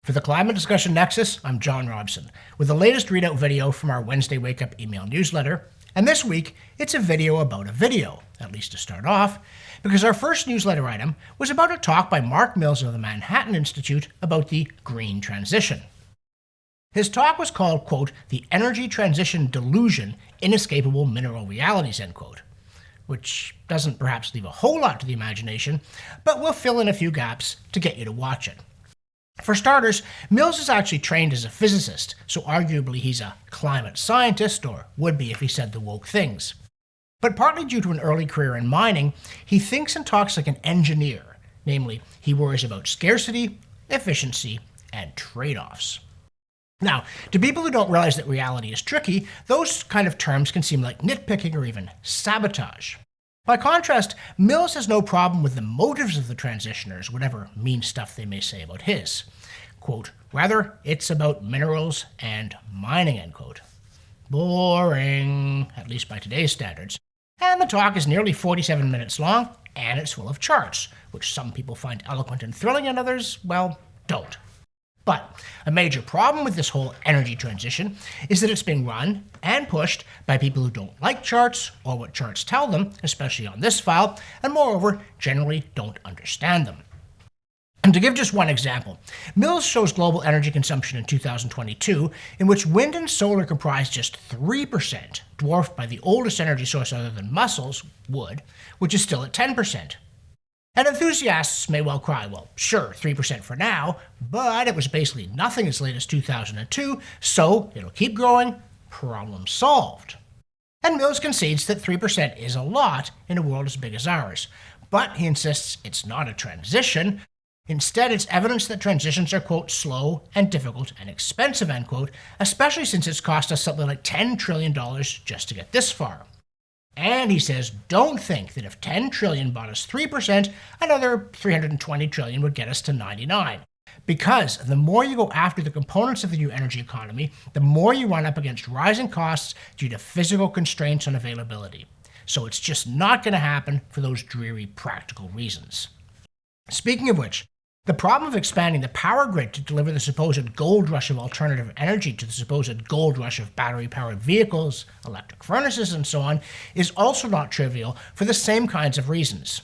For the Climate Discussion Nexus, I'm John Robson, with the latest readout video from our Wednesday Wake Up email newsletter. And this week, it's a video about a video, at least to start off, because our first newsletter item was about a talk by Mark Mills of the Manhattan Institute about the green transition. His talk was called, quote, "The Energy Transition Delusion, Inescapable Mineral Realities," end quote, which doesn't perhaps leave a whole lot to the imagination, but will fill in a few gaps to get you to watch it. For starters, Mills is actually trained as a physicist, so arguably he's a climate scientist, or would be if he said the woke things. But partly due to an early career in mining, he thinks and talks like an engineer, namely, he worries about scarcity, efficiency, and trade-offs. Now, to people who don't realize that reality is tricky, those kind of terms can seem like nitpicking or even sabotage. By contrast, Mills has no problem with the motives of the transitioners, whatever mean stuff they may say about his. Quote, "Rather, it's about minerals and mining," end quote. Boring, at least by today's standards. And the talk is nearly 47 minutes long, and it's full of charts, which some people find eloquent and thrilling and others, well, don't. But a major problem with this whole energy transition is that it's being run and pushed by people who don't like charts or what charts tell them, especially on this file, and moreover, generally don't understand them. And to give just one example, Mills shows global energy consumption in 2022, in which wind and solar comprise just 3%, dwarfed by the oldest energy source other than mussels, wood, which is still at 10%. And enthusiasts may well cry, well, sure, 3% for now, but it was basically nothing as late as 2002, so it'll keep growing, problem solved. And Mills concedes that 3% is a lot in a world as big as ours, but he insists it's not a transition. Instead, it's evidence that transitions are, quote, slow and difficult and expensive, end quote, especially since it's cost us something like $10 trillion just to get this far. And he says, don't think that if 10 trillion bought us 3%, another 320 trillion would get us to 99. Because the more you go after the components of the new energy economy, the more you run up against rising costs due to physical constraints on availability. So it's just not going to happen for those dreary practical reasons. Speaking of which, the problem of expanding the power grid to deliver the supposed gold rush of alternative energy to the supposed gold rush of battery-powered vehicles, electric furnaces, and so on is also not trivial for the same kinds of reasons.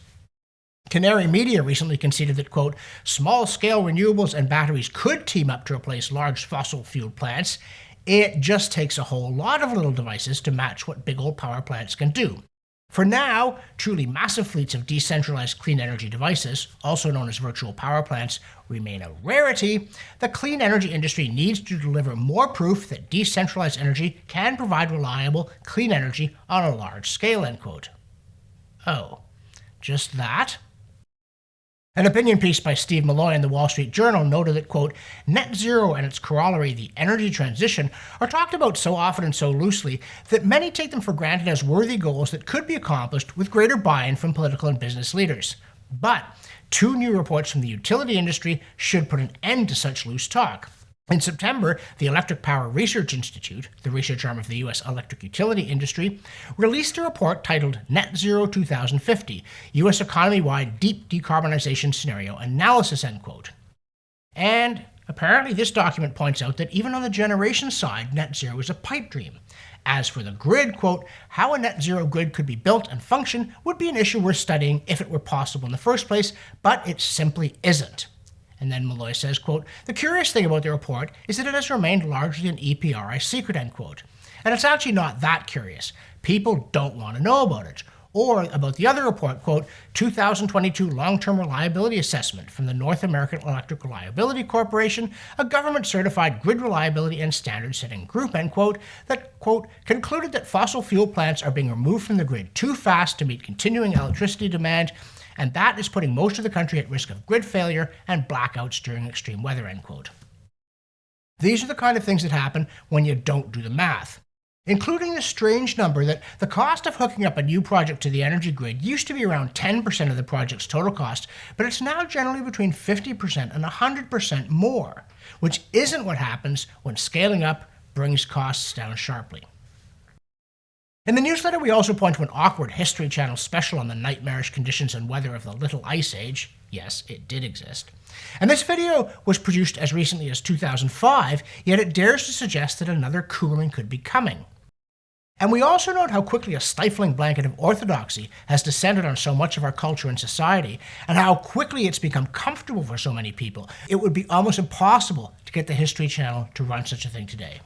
Canary Media recently conceded that, quote, small-scale renewables and batteries could team up to replace large fossil-fueled plants. It just takes a whole lot of little devices to match what big old power plants can do. For now, truly massive fleets of decentralized clean energy devices, also known as virtual power plants, remain a rarity. The clean energy industry needs to deliver more proof that decentralized energy can provide reliable, clean energy on a large scale, end quote. Oh, just that? An opinion piece by Steve Malloy in the Wall Street Journal noted that, quote, net zero and its corollary, the energy transition, are talked about so often and so loosely that many take them for granted as worthy goals that could be accomplished with greater buy-in from political and business leaders. But 2 new reports from the utility industry should put an end to such loose talk. In September, the Electric Power Research Institute, the research arm of the U.S. electric utility industry, released a report titled Net Zero 2050, U.S. Economy-Wide Deep Decarbonization Scenario Analysis, end quote. And apparently this document points out that even on the generation side, net zero is a pipe dream. As for the grid, quote, how a net zero grid could be built and function would be an issue worth studying if it were possible in the first place, but it simply isn't. And then Malloy says, quote, the curious thing about the report is that it has remained largely an EPRI secret, end quote. And it's actually not that curious. People don't want to know about it. Or about the other report, quote, 2022 Long-Term Reliability Assessment from the North American Electric Reliability Corporation, a government-certified grid reliability and standard-setting group, end quote, that, quote, concluded that fossil fuel plants are being removed from the grid too fast to meet continuing electricity demand, and that is putting most of the country at risk of grid failure and blackouts during extreme weather, end quote. These are the kind of things that happen when you don't do the math, including the strange number that the cost of hooking up a new project to the energy grid used to be around 10% of the project's total cost, but it's now generally between 50% and 100% more, which isn't what happens when scaling up brings costs down sharply. In the newsletter, we also point to an awkward History Channel special on the nightmarish conditions and weather of the Little Ice Age. Yes, it did exist. And this video was produced as recently as 2005, yet it dares to suggest that another cooling could be coming. And we also note how quickly a stifling blanket of orthodoxy has descended on so much of our culture and society, and how quickly it's become comfortable for so many people. It would be almost impossible to get the History Channel to run such a thing today.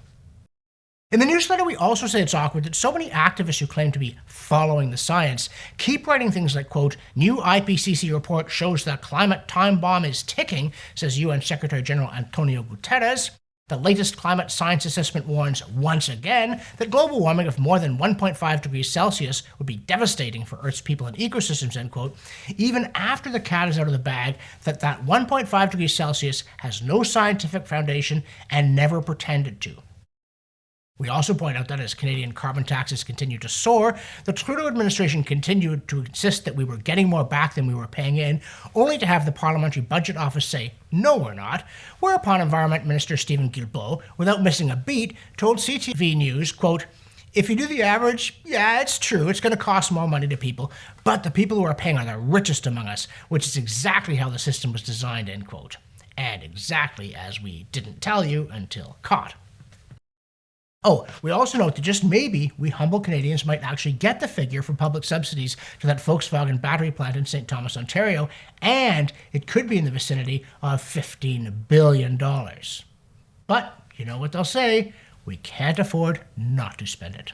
In the newsletter, we also say it's awkward that so many activists who claim to be following the science keep writing things like, quote, "New IPCC report shows the climate time bomb is ticking," says UN Secretary General Antonio Guterres. The latest climate science assessment warns once again that global warming of more than 1.5 degrees Celsius would be devastating for Earth's people and ecosystems, end quote, even after the cat is out of the bag that 1.5 degrees Celsius has no scientific foundation and never pretended to. We also point out that as Canadian carbon taxes continue to soar, the Trudeau administration continued to insist that we were getting more back than we were paying in, only to have the Parliamentary Budget Office say, "No, we're not," whereupon Environment Minister Stephen Guilbeault, without missing a beat, told CTV News, quote, "If you do the average, yeah, it's true, it's going to cost more money to people, but the people who are paying are the richest among us, which is exactly how the system was designed," end quote. And exactly as we didn't tell you until caught. Oh, we also note that just maybe we humble Canadians might actually get the figure for public subsidies to that Volkswagen battery plant in St. Thomas, Ontario, and it could be in the vicinity of $15 billion. But you know what they'll say, we can't afford not to spend it.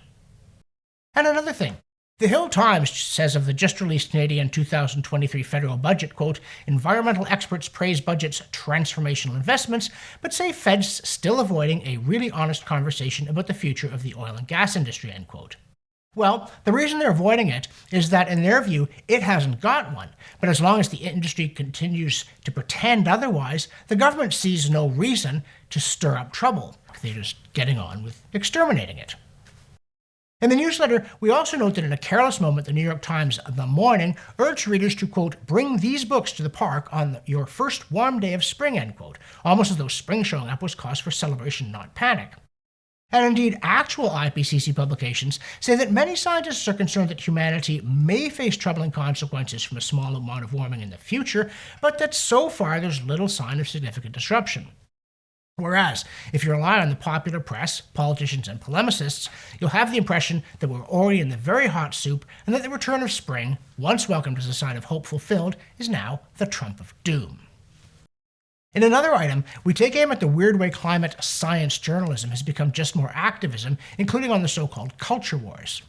And another thing, the Hill Times says of the just-released Canadian 2023 federal budget, quote, "Environmental experts praise budget's transformational investments, but say Fed's still avoiding a really honest conversation about the future of the oil and gas industry," end quote. Well, the reason they're avoiding it is that, in their view, it hasn't got one. But as long as the industry continues to pretend otherwise, the government sees no reason to stir up trouble. They're just getting on with exterminating it. In the newsletter, we also note that in a careless moment, the New York Times The Morning urged readers to, quote, "Bring these books to the park on your first warm day of spring," end quote, almost as though spring showing up was cause for celebration, not panic. And indeed, actual IPCC publications say that many scientists are concerned that humanity may face troubling consequences from a small amount of warming in the future, but that so far there's little sign of significant disruption. Whereas, if you rely on the popular press, politicians, and polemicists, you'll have the impression that we're already in the very hot soup and that the return of spring, once welcomed as a sign of hope fulfilled, is now the trump of doom. In another item, we take aim at the weird way climate science journalism has become just more activism, including on the so-called culture wars.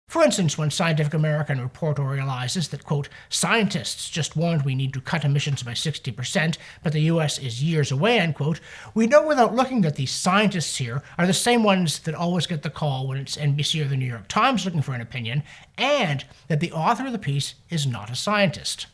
For instance, when Scientific American reportorializes that, quote, "Scientists just warned we need to cut emissions by 60%, but the US is years away," end quote, we know without looking that these scientists here are the same ones that always get the call when it's NBC or the New York Times looking for an opinion, and that the author of the piece is not a scientist.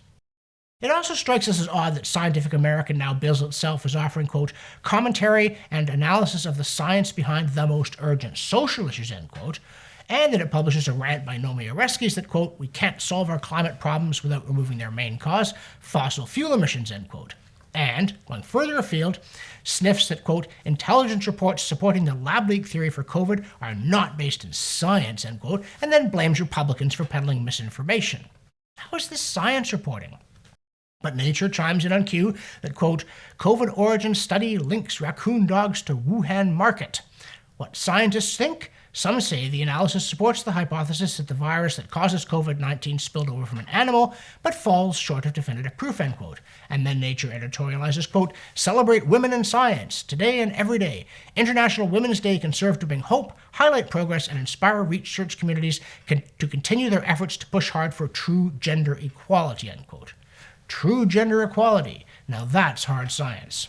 It also strikes us as odd that Scientific American now bills itself as offering, quote, "commentary and analysis of the science behind the most urgent social issues," end quote, and that it publishes a rant by Nomi Oreskes that, quote, "We can't solve our climate problems without removing their main cause, fossil fuel emissions," end quote. And, going further afield, sniffs that, quote, "Intelligence reports supporting the lab leak theory for COVID are not based in science," end quote, and then blames Republicans for peddling misinformation. How is this science reporting? But Nature chimes in on cue that, quote, "COVID origin study links raccoon dogs to Wuhan market. What scientists think? Some say the analysis supports the hypothesis that the virus that causes COVID-19 spilled over from an animal, but falls short of definitive proof," end quote. And then Nature editorializes, quote, "Celebrate women in science, today and every day. International Women's Day can serve to bring hope, highlight progress, and inspire research communities to continue their efforts to push hard for true gender equality," end quote. True gender equality. Now that's hard science.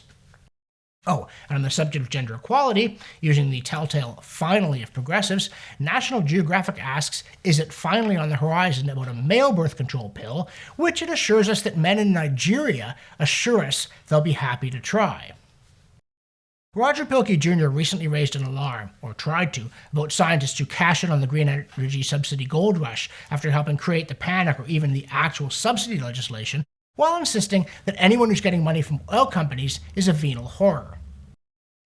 Oh, and on the subject of gender equality, using the telltale "finally" of progressives, National Geographic asks, is it finally on the horizon about a male birth control pill, which it assures us that men in Nigeria assure us they'll be happy to try. Roger Pilkey Jr. recently raised an alarm, or tried to, about scientists who cash in on the green energy subsidy gold rush after helping create the panic or even the actual subsidy legislation, while insisting that anyone who's getting money from oil companies is a venal horror.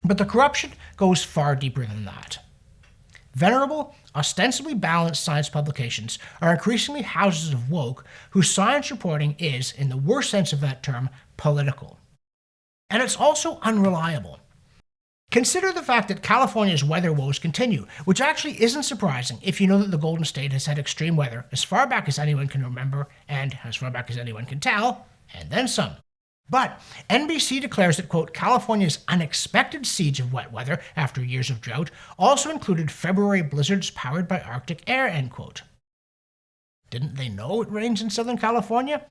But the corruption goes far deeper than that. Venerable, ostensibly balanced science publications are increasingly houses of woke whose science reporting is, in the worst sense of that term, political. And it's also unreliable. Consider the fact that California's weather woes continue, which actually isn't surprising if you know that the Golden State has had extreme weather as far back as anyone can remember and as far back as anyone can tell, and then some. But NBC declares that, quote, California's unexpected siege of wet weather after years of drought also included February blizzards powered by Arctic air, end quote. Didn't they know it rains in Southern California?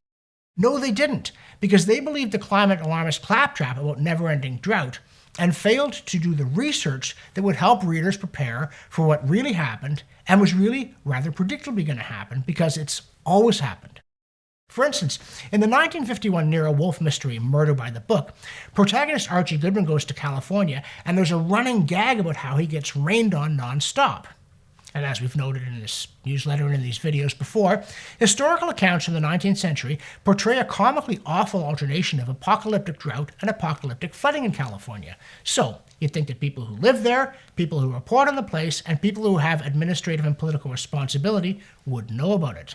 No, they didn't, because they believed the climate alarmist claptrap about never-ending drought and failed to do the research that would help readers prepare for what really happened and was really rather predictably going to happen because it's always happened. For instance, in the 1951 Nero Wolfe mystery Murder by the Book, protagonist Archie Goodman goes to California and there's a running gag about how he gets rained on nonstop. And as we've noted in this newsletter and in these videos before, historical accounts from the 19th century portray a comically awful alternation of apocalyptic drought and apocalyptic flooding in California. So, you'd think that people who live there, people who report on the place, and people who have administrative and political responsibility would know about it.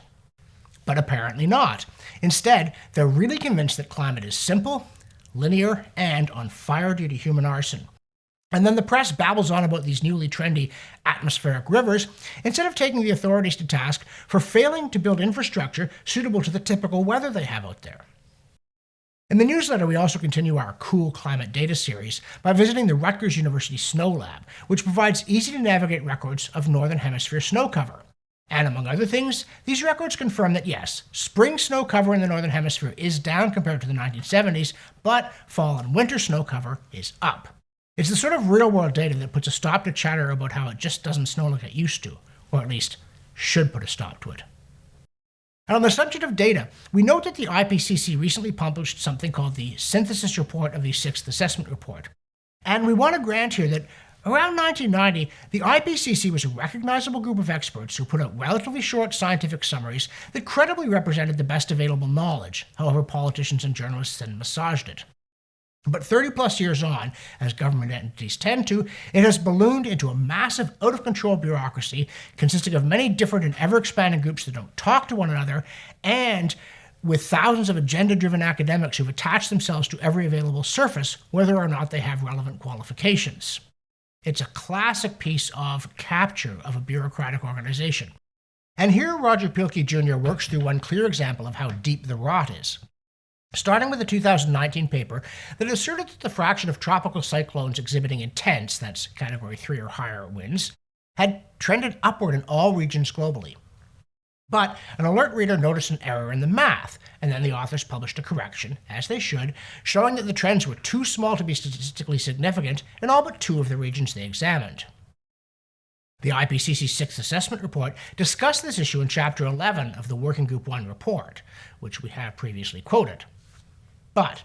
But apparently not. Instead, they're really convinced that climate is simple, linear, and on fire due to human arson. And then the press babbles on about these newly trendy atmospheric rivers instead of taking the authorities to task for failing to build infrastructure suitable to the typical weather they have out there. In the newsletter, we also continue our Cool Climate Data series by visiting the Rutgers University Snow Lab, which provides easy-to-navigate records of Northern Hemisphere snow cover. And among other things, these records confirm that yes, spring snow cover in the Northern Hemisphere is down compared to the 1970s, but fall and winter snow cover is up. It's the sort of real-world data that puts a stop to chatter about how it just doesn't snow like it used to, or at least should put a stop to it. And on the subject of data, we note that the IPCC recently published something called the Synthesis Report of the Sixth Assessment Report. And we want to grant here that around 1990, the IPCC was a recognizable group of experts who put out relatively short scientific summaries that credibly represented the best available knowledge, however politicians and journalists then massaged it. But 30-plus years on, as government entities tend to, it has ballooned into a massive, out-of-control bureaucracy consisting of many different and ever-expanding groups that don't talk to one another, and with thousands of agenda-driven academics who've attached themselves to every available surface, whether or not they have relevant qualifications. It's a classic piece of capture of a bureaucratic organization. And here Roger Pielke Jr. works through one clear example of how deep the rot is. Starting with a 2019 paper that asserted that the fraction of tropical cyclones exhibiting intense, that's Category 3 or higher winds, had trended upward in all regions globally. But an alert reader noticed an error in the math, and then the authors published a correction, as they should, showing that the trends were too small to be statistically significant in all but 2 of the regions they examined. The IPCC Sixth Assessment Report discussed this issue in Chapter 11 of the Working Group 1 report, which we have previously quoted. But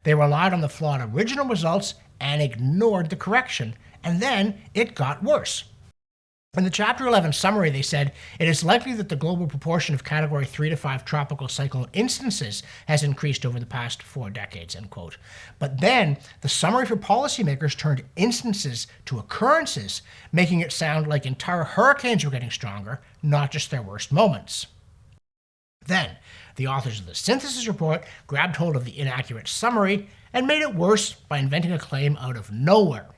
they relied on the flawed original results and ignored the correction, and then it got worse. In the Chapter 11 summary, they said, it is likely that the global proportion of Category 3 to 5 tropical cyclone instances has increased over the past 4 decades, end quote. But then, the summary for policymakers turned instances to occurrences, making it sound like entire hurricanes were getting stronger, not just their worst moments. Then, the authors of the synthesis report grabbed hold of the inaccurate summary and made it worse by inventing a claim out of nowhere.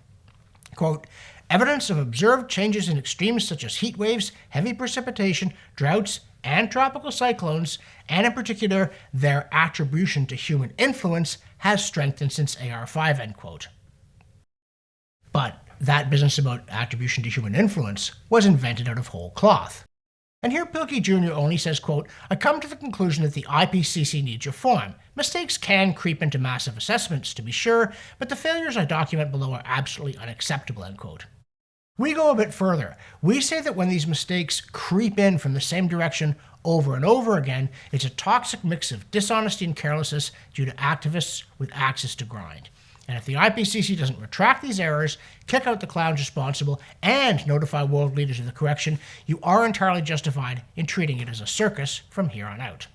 Quote, evidence of observed changes in extremes such as heat waves, heavy precipitation, droughts, and tropical cyclones, and in particular their attribution to human influence, has strengthened since AR5, end quote. But that business about attribution to human influence was invented out of whole cloth. And here Pielke Jr. only says, quote, I come to the conclusion that the IPCC needs reform. Mistakes can creep into massive assessments, to be sure, but the failures I document below are absolutely unacceptable, end quote. We go a bit further. We say that when these mistakes creep in from the same direction over and over again, it's a toxic mix of dishonesty and carelessness due to activists with axes to grind. And if the IPCC doesn't retract these errors, kick out the clowns responsible, and notify world leaders of the correction, you are entirely justified in treating it as a circus from here on out.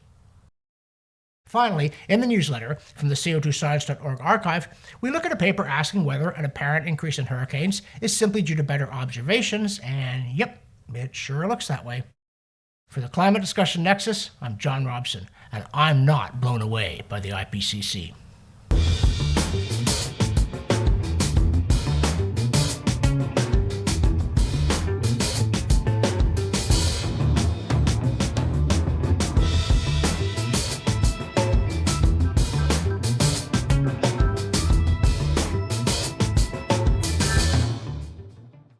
Finally, in the newsletter from the CO2science.org archive, we look at a paper asking whether an apparent increase in hurricanes is simply due to better observations, and yep, it sure looks that way. For the Climate Discussion Nexus, I'm John Robson, and I'm not blown away by the IPCC.